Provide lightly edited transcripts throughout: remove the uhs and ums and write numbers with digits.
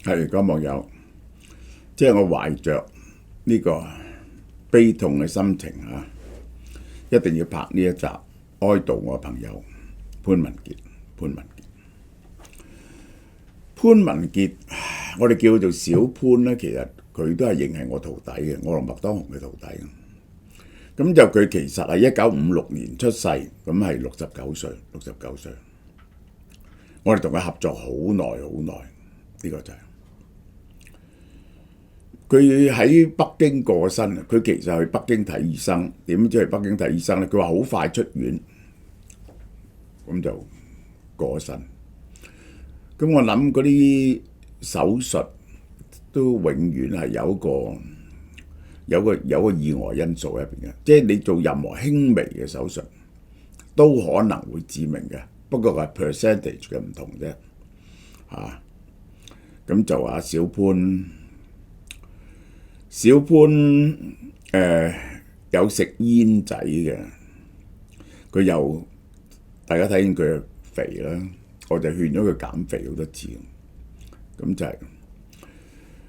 係各位網友，即係我懷着呢個悲痛嘅心情一定要拍呢一集哀悼我朋友潘文傑。潘文傑，我哋叫佢做小潘咧，其實佢都係認係我徒弟嘅，我同麥當雄嘅徒弟。咁就佢其實係1956年出世，咁係69歲。我哋同佢合作好耐，呢個就係佢喺北京過身。佢其實去北京睇醫生，點知去北京睇醫生咧？佢話好快出院，咁就過身。咁我諗嗰啲手術都永遠係有個意外因素喺入邊嘅，即係你做任何輕微嘅手術都可能會致命嘅，不過係 percentage 嘅唔同啫。咁就話小潘有食煙仔嘅，佢又大家睇見佢肥啦，我就勸咗佢減肥好多次。咁就係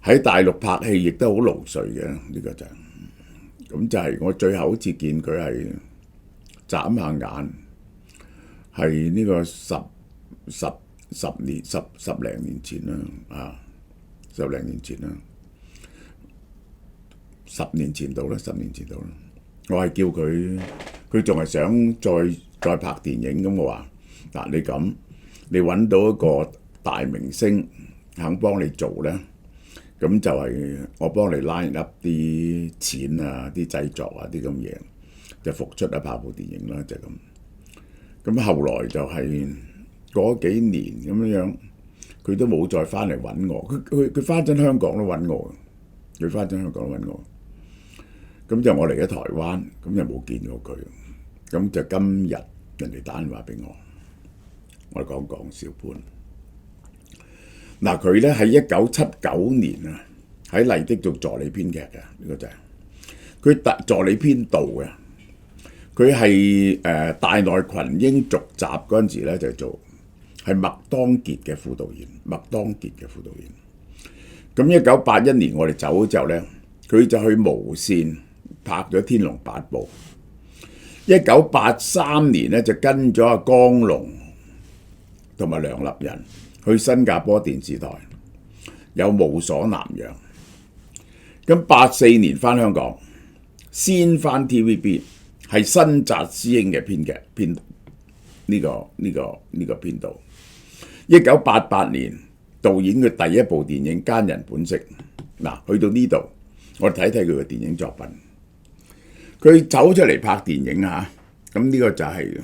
喺大陸拍戲亦都好勞累嘅，呢個就係咁就係我最後一次見佢係眨下眼，係呢個十零年前啦，10年前到啦。我係叫佢仲係想再拍電影。咁我話嗱，你揾到一個大明星肯幫你做咧，咁就係我幫你 line up 啲錢啊、啲製作啊啲咁嘢，就復出拍部電影啦，就咁。咁後來就係過咗幾年咁樣，佢都冇再翻嚟揾我。佢翻親香港都揾我，咁就我嚟咗台灣，咁就冇見過佢。咁就今日人哋打電話俾我哋講小潘。佢咧喺1979年喺麗的做助理編劇嘅，呢個就係佢助理編導嘅。佢係大內群英續集嗰陣時咧就做係麥當傑嘅副導演。咁1981年我哋走咗之後咧，佢就去無線拍咗《天龍八部》。1983年咧就跟咗阿江龍同埋梁立人去新加坡電視台有《無所南洋》。咁84年翻香港，先翻 TVB， 係新紮師兄嘅編呢個編導。1988年導演嘅第一部電影《奸人本色》。去到呢度，我哋睇睇佢嘅電影作品。佢走出嚟拍電影咁呢個就係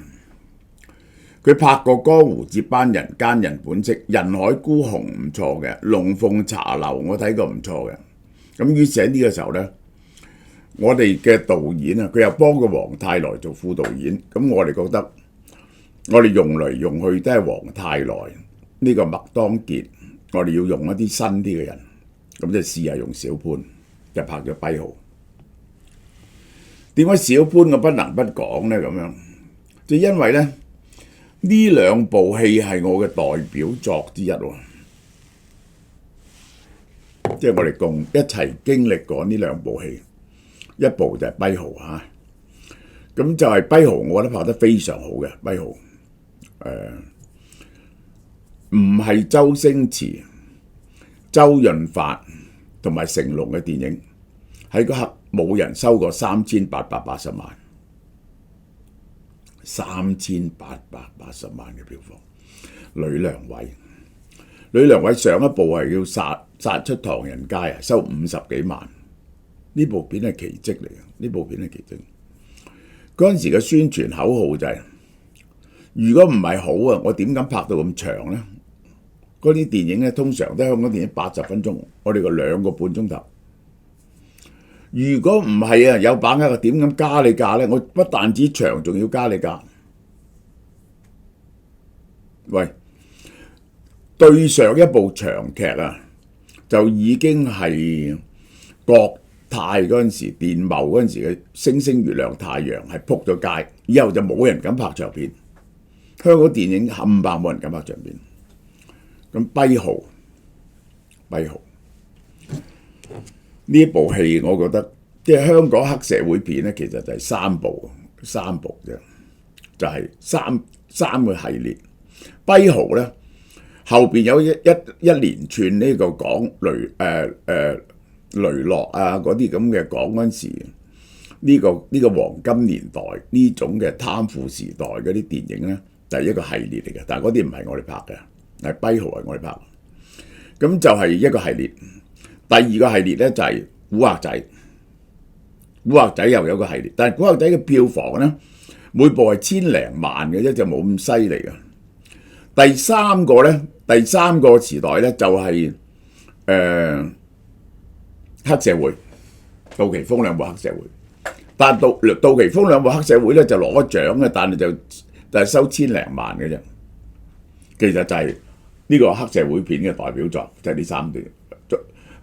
佢拍過《江湖接班人》《奸人本色》《人海孤鴻》唔錯嘅，《龍鳳茶樓》我睇過唔錯嘅。咁於是喺呢個時候呢，我哋嘅導演佢又幫過黃泰來做副導演。咁我哋覺得我哋用嚟用去都係黃泰來呢個麥當傑，我哋要用一啲新啲嘅人，咁就試下用小潘，就拍咗《跛豪》。點解小潘我不能不講呢？咁樣就因為呢兩部戲係我嘅代表作之一喎，即係我哋共一齊經歷過呢兩部戲。一部就係《跛豪》咁就係《跛豪》，我覺得拍得非常好嘅。《跛豪》唔係周星馳、周潤發同埋成龍嘅電影，喺嗰刻冇人收過3880萬，3880萬嘅票房。呂良偉上一部係要殺出唐人街收50幾萬。呢部片係奇蹟嚟嘅，嗰陣時嘅宣傳口號就係：如果唔係好我點敢拍到咁長呢？嗰啲電影通常都係香港電影80分鐘，我哋個2個半鐘頭。如果唔係有把握點咁加你價呢？我不但止長，仲要加你價。喂，對上一部長劇就已經係國泰嗰陣時，電懋嗰陣時嘅《星星月亮太陽》係仆咗街，以後就冇人敢拍長片。香港電影冚唪唥冇人敢拍長片。咁跛豪跛豪呢部戲，我覺得即係香港黑社會片咧，其實就係三部啫，就係三個系列。跛豪咧後邊有一連串呢個講雷洛啊嗰啲咁嘅講嗰陣時，呢個黃金年代呢種嘅貪腐時代嗰啲電影咧，就係一個系列嚟嘅。但係嗰啲唔係我哋拍嘅，係跛豪係我哋拍。咁就係一個系列。第二個系列咧就係古惑仔，古惑仔又有個系列，但係古惑仔嘅票房咧每部係千零萬嘅啫，就冇咁犀利嘅。第三個時代咧就係黑社會，杜琪峰兩部黑社會，但杜琪峰兩部黑社會咧就攞獎嘅，但係就係收千零萬嘅啫。其實就係呢個黑社會片嘅代表作，就係呢三段。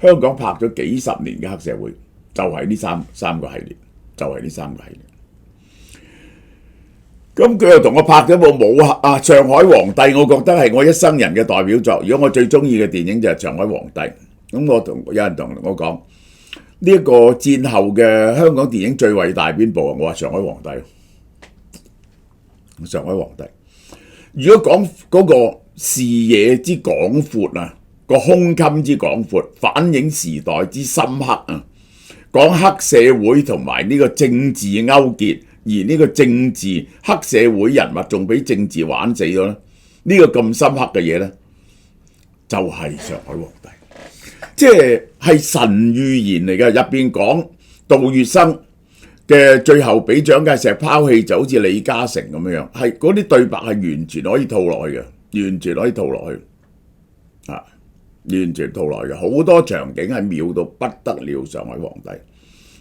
香港拍咗幾十年嘅黑社會，就係呢三個系列，咁佢又同我拍咗部《上海皇帝》，我覺得係我一生人嘅代表作。如果我最中意嘅電影就係《上海皇帝》，咁有人同我講呢一個戰後嘅香港電影最偉大邊部啊？我話《上海皇帝》。上海皇帝，如果講嗰個視野之廣闊啊，個胸襟之廣闊，反映時代之深刻啊，講黑社會同埋呢個政治勾結。而呢個政治黑社會人物仲俾政治玩死咗咧，呢個咁深刻嘅嘢咧，就係上海皇帝，即係神預言嚟嘅。入邊講杜月笙嘅最後俾蔣介石拋棄，就好似李嘉誠咁樣，係嗰啲對白係完全可以套落去嘅，完全可以套落去啊，完全套落去嘅，好多場景係妙到不得了。上海皇帝，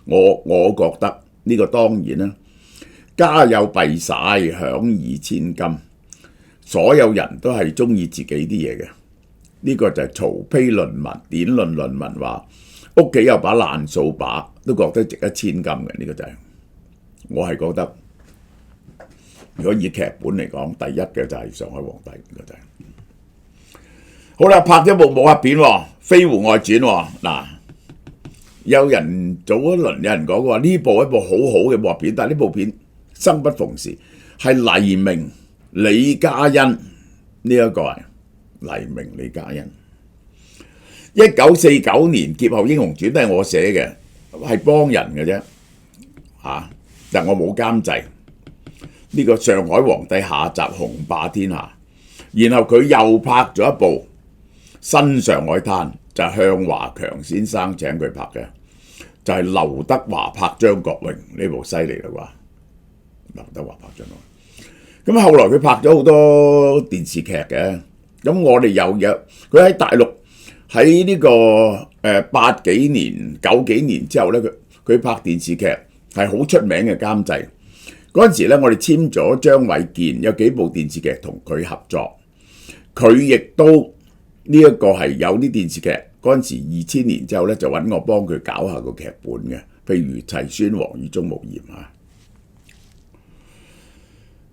我覺得呢個當然啦。家有弊璽，享以千金。所有人都係中意自己啲嘢嘅，呢個就係曹丕論文、典論論文話，屋企有把爛掃把，都覺得值1,000金嘅。呢個就係我係覺得，如果以劇本嚟講，第一嘅就係上海皇帝，呢個就係。好啦，拍咗部武俠片《飛狐外傳》嗱，有人早一輪有人講話呢部係一部好好嘅武俠片，但係呢部片生不逢時，係黎明、李嘉欣呢一個係黎明、李嘉欣。1949年《劫後英雄傳》都係我寫嘅，係幫人嘅啫嚇，但我冇監製。呢個上海皇帝下集雄霸天下，然後佢又拍咗一部新上海灘，就係向華強先生請佢拍嘅，就係劉德華拍張國榮，呢部犀利啦啩。劉德華拍張國榮，咁後來佢拍咗好多電視劇嘅，咁我哋又有佢喺大陸喺呢個80幾年、90幾年之後咧，佢拍電視劇係好出名嘅監製。嗰陣時咧，我哋簽咗張衛健，有幾部電視劇同佢合作，佢亦都呢一個係有啲電視劇。嗰陣時2000年之後咧，就揾我幫佢搞下個劇本嘅，譬如《齊宣王與鍾無艷》啊。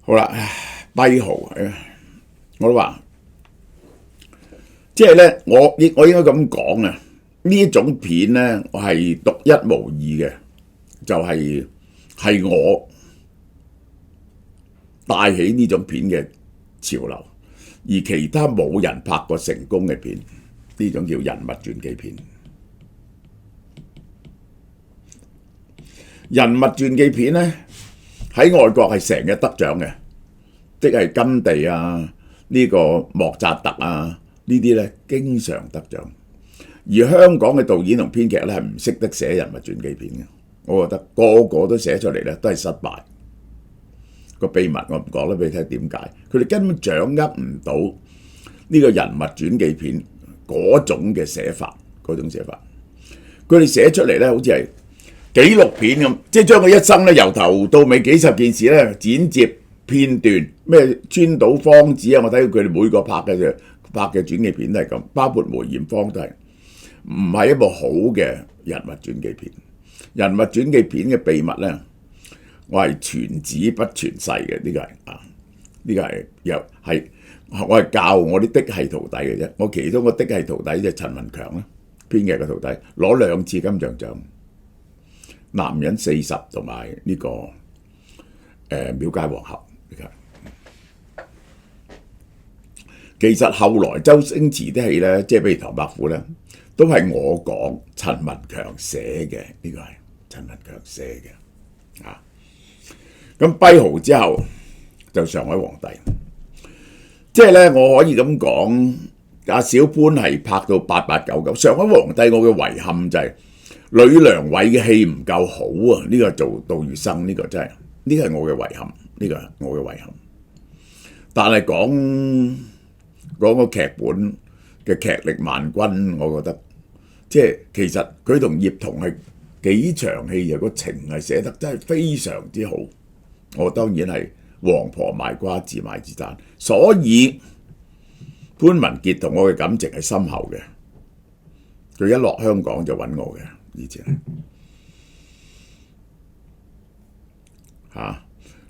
好啦，跛豪我都話，即係咧，我應該咁講啊，呢一種片咧，我係獨一無二嘅，就係我帶起呢種片嘅潮流，而其他冇人拍過成功嘅片，呢種叫人物傳記片。人物傳記片咧，喺外國係成日得獎嘅，即係甘地啊，呢個莫扎特啊，呢啲咧經常得獎。而香港嘅導演同編劇咧係唔識得寫人物傳記片嘅，我覺得個個都寫出嚟咧都係失敗。個秘密我唔講啦，俾你聽點解？佢哋根本掌握唔到呢個人物傳記片嗰種嘅寫法，佢哋寫出嚟咧好似係紀錄片咁，即係將佢一生咧由頭到尾幾十件事咧剪接片段，咩川島芳子啊，我睇到佢哋每個拍嘅傳記片都係咁，包括梅艷芳都係，唔係一部好嘅人物傳記片。人物傳記片嘅秘密咧，我係傳子不傳世嘅，呢個係啊，呢個係又係我係教我啲嫡系徒弟嘅啫。我其中個嫡系徒弟就陳文強啦，編劇嘅徒弟，攞2次金像獎，男人40同埋呢個廟街皇后。其實後來周星馳啲戲咧，即係譬如唐伯虎咧，都係我講陳文強寫嘅，呢個係陳文強寫嘅啊。咁跛豪之後就上海皇帝，即係咧我可以咁講，阿小潘係拍到8899。上海皇帝我嘅遺憾就係呂良偉嘅戲唔夠好啊！呢個做杜月笙，呢個真係呢個係我嘅遺憾，呢個係我嘅遺憾。但係講個劇本嘅劇力萬鈞，我覺得即係其實佢同葉童係幾場戲，有個情係寫得真係非常之好。我當然係王婆賣瓜自賣自讚，所以潘文傑同我嘅感情係深厚嘅。佢一落香港就揾我嘅，以前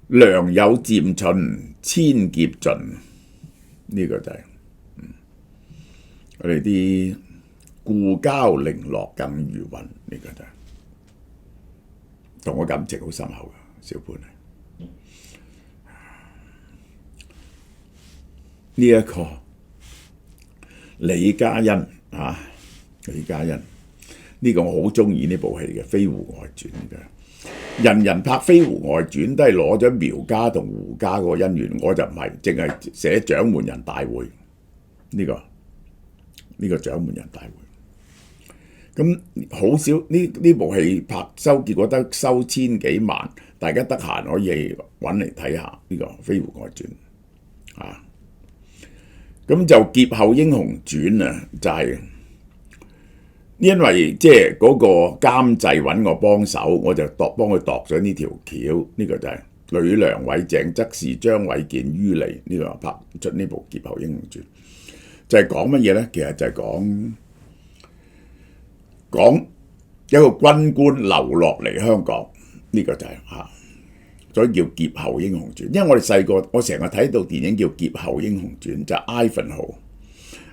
良友漸盡千劫盡，呢個就係我哋啲故交零落更如雲，呢個就係同我感情好深厚嘅小潘。呢一個李嘉欣李嘉欣呢個我好中意呢部戲嘅《飛狐外傳》嘅，人人拍《飛狐外傳》都係攞咗苗家同胡家嗰個姻緣，我就唔係，淨係寫掌門人大會呢個掌門人大會。咁好少呢部戲拍結果得收千幾萬，大家得閒可以揾嚟睇下呢個《飛狐外傳》咁就劫後英雄傳啊，就係因為即係嗰個監製揾我幫手，我就幫佢度咗呢條橋。呢個就係呂良偉、鄭則仕、張衛健、于離呢個拍出呢部劫後英雄傳，就係講乜嘢咧？其實就係講一個軍官流落嚟香港，呢個就係所以叫劫後英雄傳。因為我哋細個，我成日睇到電影叫劫後英雄傳，就係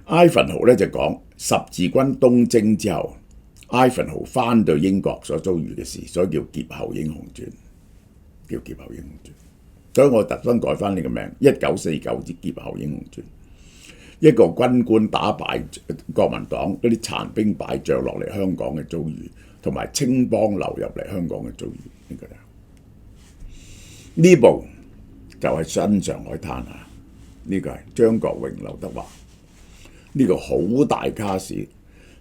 Ivanhoe 咧就講十字軍東征之後 ，Ivanhoe 翻到英國所遭遇嘅事，所以叫劫後英雄傳，叫劫後英雄傳。所以我特登改翻呢個名，1949之劫後英雄傳。一個軍官打敗國民黨嗰啲殘兵敗將落嚟香港嘅遭遇，同埋青幫流入嚟香港嘅遭遇，呢部就係新上海灘啊！呢個係張國榮、劉德華，呢個好大卡士，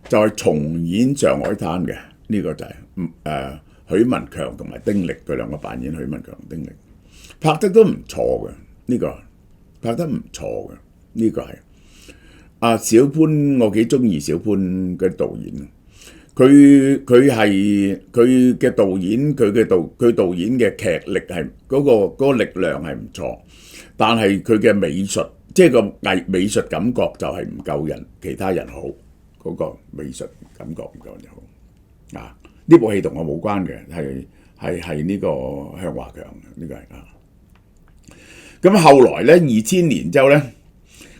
就係重演上海灘嘅。呢個就係許文強同埋丁力，佢兩個扮演許文強同丁力，拍得都唔錯嘅。呢個拍得唔錯嘅，呢個係小潘，我幾中意小潘嘅導演。佢嘅導演，佢導演嘅劇力係嗰個力量係唔錯，但係佢嘅美術，即係個美術感覺就係唔夠其他人好，嗰個美術感覺唔夠人好。呢部戲同我冇關嘅，係呢個向華強呢個係咁後來咧，2000年之後咧，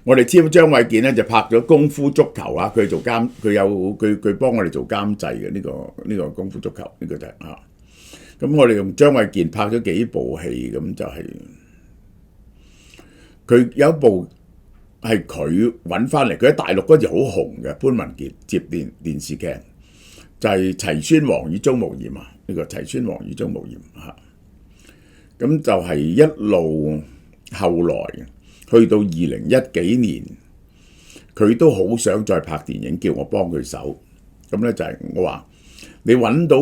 我哋知道張衛健咧就拍咗《功夫足球》啊，佢做監，佢幫我哋做監製嘅呢個《功夫足球》呢個就係咁我哋用張衛健拍咗幾部戲，咁就係佢有一部係佢揾翻嚟，佢喺大陸嗰時好紅嘅潘文傑接電視劇，就係齊宣王與鍾無艷呢個齊宣王與鍾無艷咁就係一路後來去到2010幾年，佢都好想再拍電影，叫我幫佢手。咁咧就係我話你揾到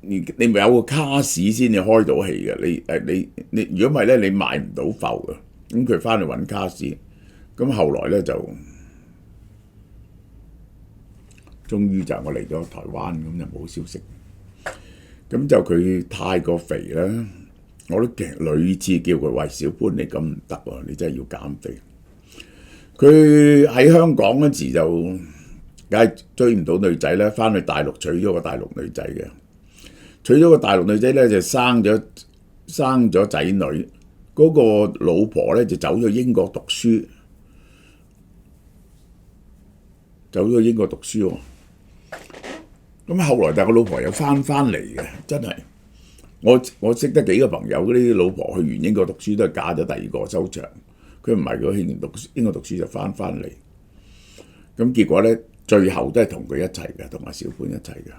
你咪有個卡士先至開到戲嘅。你如果唔係咧，你賣唔到埠嘅。咁佢翻去揾卡士，咁後來咧就終於就我嚟咗台灣，咁就冇消息。咁就佢太過肥啦。我都屢次叫佢，喂，小潘，你咁唔得喎，你真係要減肥。佢喺香港嗰時就梗係追唔到女仔啦，翻去大陸娶咗個大陸女仔嘅，娶咗個大陸女仔咧就生咗仔女，嗰個老婆咧就走咗英國讀書，走咗英國讀書喎。咁後來但係個老婆又翻嚟嘅，真係我識得幾個朋友嗰啲老婆去完英國讀書都係嫁咗第二個收場，佢唔係佢去完英國讀書就翻嚟。咁結果咧，最後都係同佢一齊嘅，同阿小潘一齊嘅。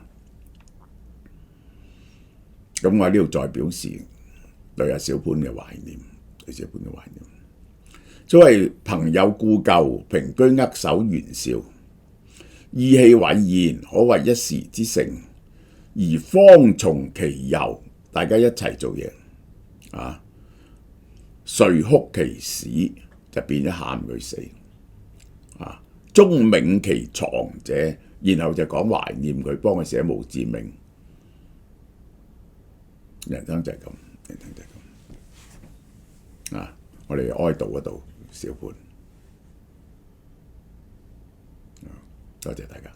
咁我喺呢度再表示對阿小潘嘅懷念，對小潘嘅懷念。所謂朋友故舊，平居握手言笑，意氣隕然，可謂一時之盛。而方從其由，大家一齊做嘢啊，遂哭其死，就變咗喊佢死啊。終銘其藏者，然後就講懷念佢，幫佢寫墓誌銘。人生就係咁，人生就係咁啊！我哋哀悼嗰度小潘，多謝大家。